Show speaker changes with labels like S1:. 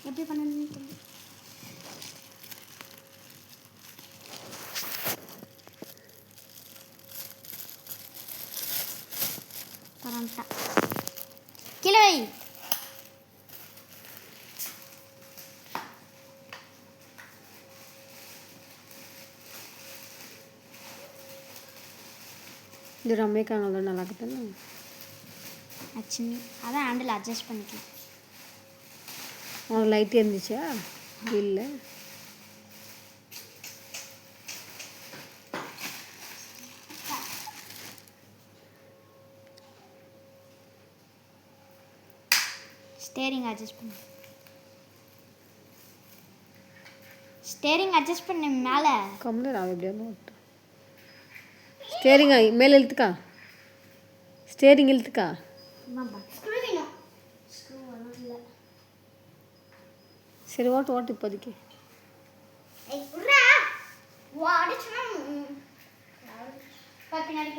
S1: எப்படி பண்ணணும்னு தெரியும். பரண்டா கீழே வை.
S2: இது ரம்மிக்காங்களோ நல்லா இருக்குதுன்னு
S1: ஆக்சுவலி அதான் ஹேண்டில் அட்ஜஸ்ட் பண்ணிக்கலாம்.
S2: உனக்கு லைட் இருந்துச்சா இல்லை?
S1: ஸ்டேரிங் அட்ஜஸ்ட் பண்ணு. ஸ்டேரிங் அட்ஜஸ்ட் பண்ணு மேலே.
S2: கம்மில் நான் எப்படியா நோட்டு ஸ்டேரிங்க மேலே இழுத்துக்கா. ஸ்டேரிங் இழுத்துக்கா. சரி ஓட்டு ஓட்டு இப்போதைக்கு.
S1: பின்னாடி